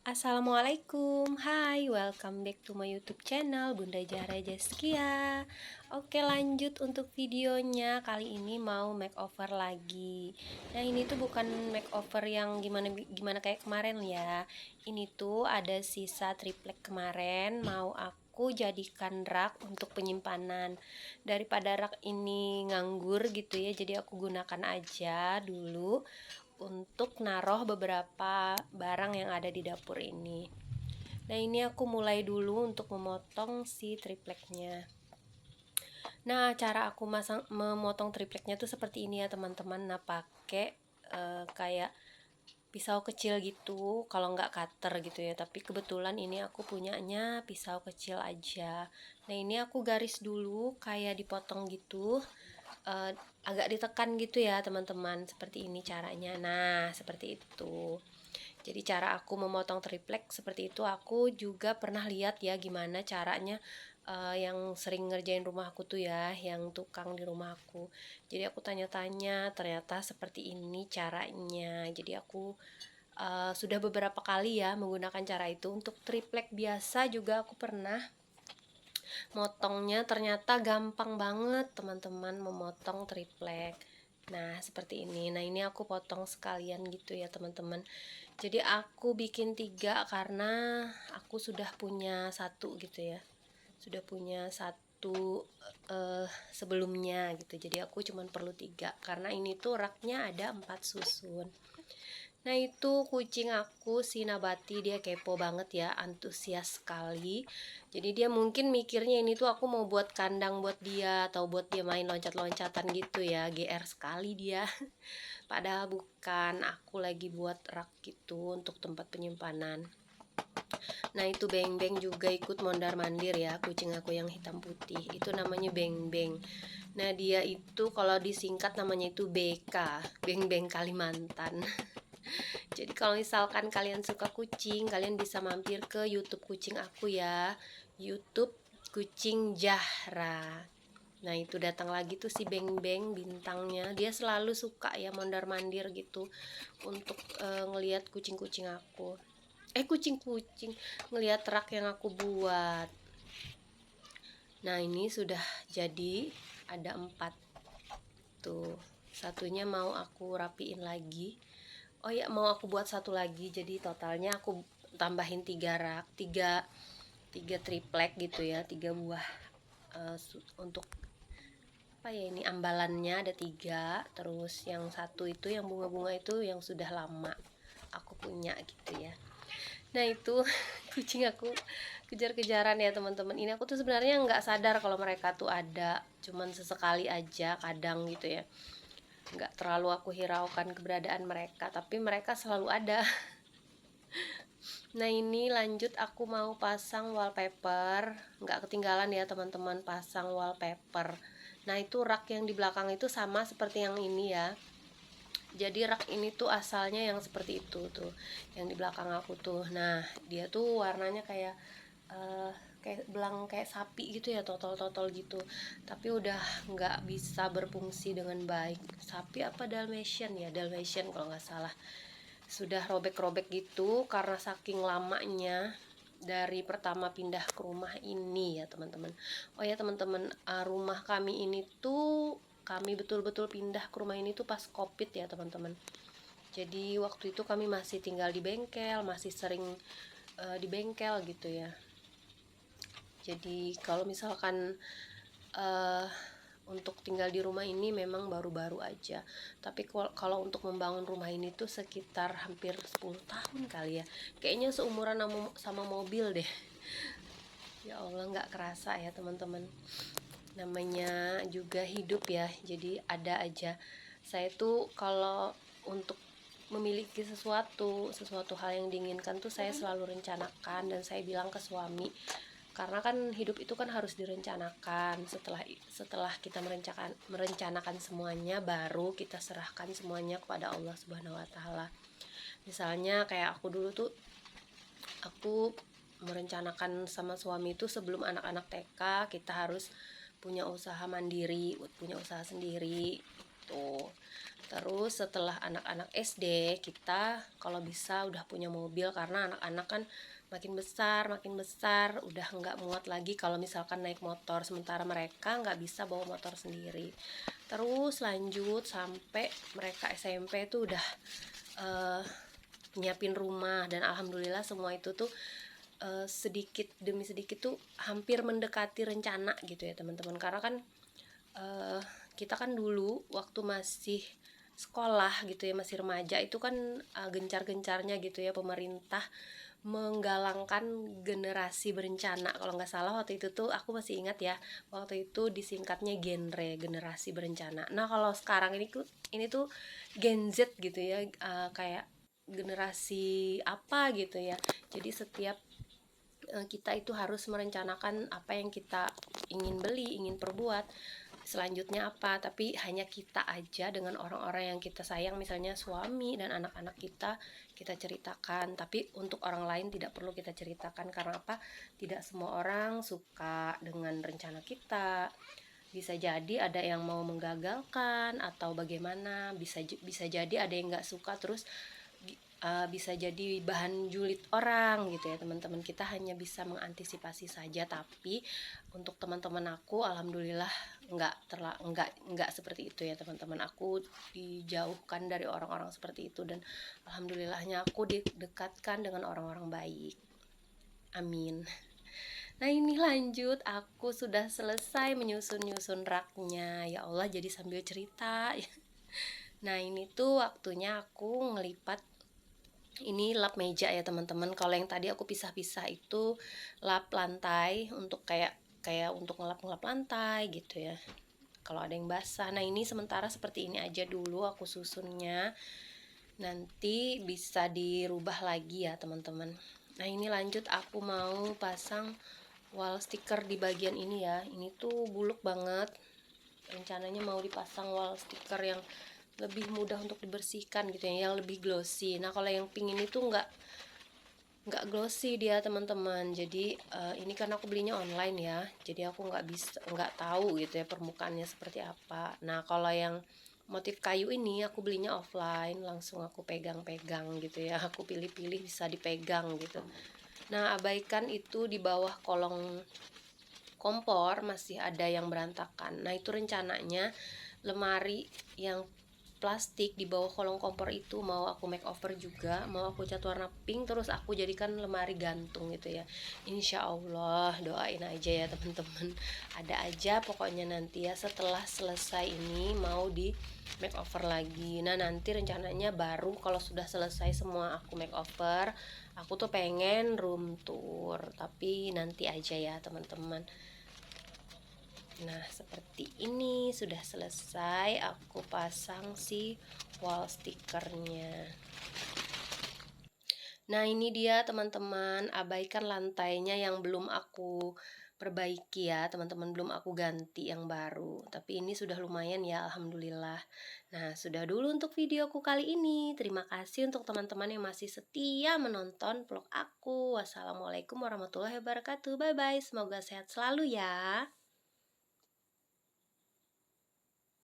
Assalamualaikum, hai, welcome back to my YouTube channel Bunda Zahra Zaskia. Oke, lanjut untuk videonya. Kali ini mau makeover lagi. Nah, ini tuh bukan makeover yang gimana kayak kemarin ya. Ini tuh ada sisa triplek kemarin, mau aku jadikan rak untuk penyimpanan. Daripada rak ini nganggur gitu ya, jadi aku gunakan aja dulu untuk naruh beberapa barang yang ada di dapur ini. Nah, ini aku mulai dulu untuk memotong si tripleknya. Nah, cara aku memotong tripleknya tuh seperti ini ya teman-teman. Nah, pakai kayak pisau kecil gitu, kalau nggak cutter gitu ya. Tapi kebetulan ini aku punyanya pisau kecil aja. Nah, ini aku garis dulu kayak dipotong gitu, uh, agak ditekan gitu ya teman-teman. Seperti ini caranya. Nah, seperti itu. Jadi cara aku memotong triplek seperti itu. Aku juga pernah lihat ya gimana caranya, yang sering ngerjain rumahku tuh ya, yang tukang di rumahku. Jadi aku tanya-tanya, ternyata seperti ini caranya. Jadi aku sudah beberapa kali ya menggunakan cara itu. Untuk triplek biasa juga aku pernah motongnya, ternyata gampang banget teman-teman memotong triplek. Nah, seperti ini. Nah, ini aku potong sekalian gitu ya teman-teman. Jadi aku bikin 3 karena aku sudah punya satu gitu ya. Sudah punya satu sebelumnya gitu. Jadi aku cuma perlu 3 karena ini tuh raknya ada 4 susun. Nah, itu kucing aku si Nabati, dia kepo banget ya, antusias sekali. Jadi dia mungkin mikirnya ini tuh aku mau buat kandang buat dia atau buat dia main loncat-loncatan gitu ya. GR sekali dia. Padahal bukan, aku lagi buat rak gitu untuk tempat penyimpanan. Nah, itu Beng Beng juga ikut mondar-mandir ya, kucing aku yang hitam putih. Itu namanya Beng Beng. Nah, dia itu kalau disingkat namanya itu BK, Beng Beng Kalimantan. Jadi kalau misalkan kalian suka kucing, kalian bisa mampir ke YouTube kucing aku ya. YouTube Kucing Zahra. Nah, itu datang lagi tuh si Beng Beng bintangnya. Dia selalu suka ya mondar-mandir gitu untuk ngelihat kucing-kucing aku. Kucing-kucing, ngelihat rak yang aku buat. Nah, ini sudah jadi, ada 4 tuh. Satunya mau aku rapiin lagi. Oh ya, mau aku buat satu lagi, jadi totalnya aku tambahin 3 rak, 3 triplek gitu ya, 3 buah, untuk apa ya, ini ambalannya ada 3. Terus yang satu itu yang bunga-bunga itu yang sudah lama aku punya gitu ya. Nah, itu kucing aku kejar-kejaran ya teman-teman. Ini aku tuh sebenarnya nggak sadar kalau mereka tuh ada, cuman sesekali aja kadang gitu ya. Nggak terlalu aku hiraukan keberadaan mereka, tapi mereka selalu ada. Nah, ini lanjut aku mau pasang wallpaper. Nggak ketinggalan ya teman-teman, pasang wallpaper. Nah, itu rak yang di belakang itu sama seperti yang ini ya. Jadi rak ini tuh asalnya yang seperti itu tuh, yang di belakang aku tuh. Nah, dia tuh warnanya kayak kayak belang kayak sapi gitu ya, totol-totol gitu. Tapi udah nggak bisa berfungsi dengan baik. Sapi apa Dalmatian ya, Dalmatian kalau nggak salah. Sudah robek-robek gitu karena saking lamanya dari pertama pindah ke rumah ini ya teman-teman. Oh ya teman-teman, rumah kami ini tuh, kami betul-betul pindah ke rumah ini tuh pas COVID ya teman-teman. Jadi waktu itu kami masih tinggal di bengkel, masih sering di bengkel gitu ya. Jadi kalau misalkan uh, untuk tinggal di rumah ini memang baru-baru aja. Tapi kalau untuk membangun rumah ini tuh sekitar hampir 10 tahun kali ya. Kayaknya seumuran sama mobil deh. Ya Allah, nggak kerasa ya teman-teman. Namanya juga hidup ya. Jadi ada aja. Saya tuh kalau untuk memiliki sesuatu hal yang diinginkan tuh saya selalu rencanakan, dan saya bilang ke suami, karena kan hidup itu kan harus direncanakan. Setelah kita merencanakan semuanya, baru kita serahkan semuanya kepada Allah Subhanahu wa taala. Misalnya kayak aku dulu tuh, aku merencanakan sama suami itu sebelum anak-anak TK kita harus punya usaha mandiri, punya usaha sendiri. gitu. Terus setelah anak-anak SD, kita kalau bisa udah punya mobil, karena anak-anak kan makin besar, udah nggak muat lagi kalau misalkan naik motor, sementara mereka nggak bisa bawa motor sendiri. Terus lanjut sampai mereka SMP tuh udah eh, nyiapin rumah, dan alhamdulillah semua itu tuh sedikit demi sedikit tuh hampir mendekati rencana gitu ya teman-teman. Karena kan eh, kita kan dulu waktu masih sekolah gitu ya, masih remaja, itu kan gencar-gencarnya gitu ya pemerintah menggalangkan generasi berencana. Kalau nggak salah waktu itu tuh aku masih ingat ya, waktu itu disingkatnya generasi berencana. Nah kalau sekarang ini tuh Gen Z gitu ya, kayak generasi apa gitu ya. Jadi setiap kita itu harus merencanakan apa yang kita ingin beli, ingin perbuat, selanjutnya apa. Tapi hanya kita aja dengan orang-orang yang kita sayang, misalnya suami dan anak-anak kita ceritakan. Tapi untuk orang lain tidak perlu kita ceritakan. Karena apa? Tidak semua orang suka dengan rencana kita. Bisa jadi ada yang mau menggagalkan atau bagaimana, bisa jadi ada yang nggak suka, terus bisa jadi bahan julid orang gitu ya teman-teman. Kita hanya bisa mengantisipasi saja, tapi untuk teman-teman aku alhamdulillah nggak seperti itu ya teman-teman. Aku dijauhkan dari orang-orang seperti itu, dan alhamdulillahnya aku didekatkan dengan orang-orang baik. Amin. Nah ini lanjut, aku sudah selesai menyusun-nyusun raknya. Ya Allah, jadi sambil cerita. Nah ini tuh waktunya aku ngelipat, ini lap meja ya teman-teman. Kalau yang tadi aku pisah-pisah itu lap lantai, untuk kayak kayak untuk ngelap-ngelap lantai gitu ya, kalau ada yang basah. Nah ini sementara seperti ini aja dulu aku susunnya, nanti bisa dirubah lagi ya teman-teman. Nah ini lanjut, aku mau pasang wall sticker di bagian ini ya. Ini tuh buluk banget, rencananya mau dipasang wall sticker yang lebih mudah untuk dibersihkan gitu ya, yang lebih glossy. Nah kalau yang pink ini tuh nggak glossy dia teman-teman. Jadi ini kan aku belinya online ya, jadi aku nggak tahu gitu ya permukaannya seperti apa. Nah kalau yang motif kayu ini aku belinya offline, langsung aku pegang-pegang gitu ya, aku pilih-pilih bisa dipegang gitu. Nah abaikan itu di bawah kolong kompor masih ada yang berantakan. Nah itu rencananya lemari yang plastik di bawah kolong kompor itu mau aku make over juga, mau aku cat warna pink, terus aku jadikan lemari gantung gitu ya. Insya Allah doain aja ya teman-teman. Ada aja pokoknya nanti ya, setelah selesai ini mau di make over lagi. Nah nanti rencananya baru kalau sudah selesai semua aku make over, aku tuh pengen room tour, tapi nanti aja ya teman-teman. Nah seperti ini sudah selesai aku pasang si wall stickernya. Nah ini dia teman-teman, abaikan lantainya yang belum aku perbaiki ya teman-teman, belum aku ganti yang baru. Tapi ini sudah lumayan ya alhamdulillah. Nah sudah dulu untuk videoku kali ini. Terima kasih untuk teman-teman yang masih setia menonton vlog aku. Wassalamualaikum warahmatullahi wabarakatuh. Bye bye, semoga sehat selalu ya.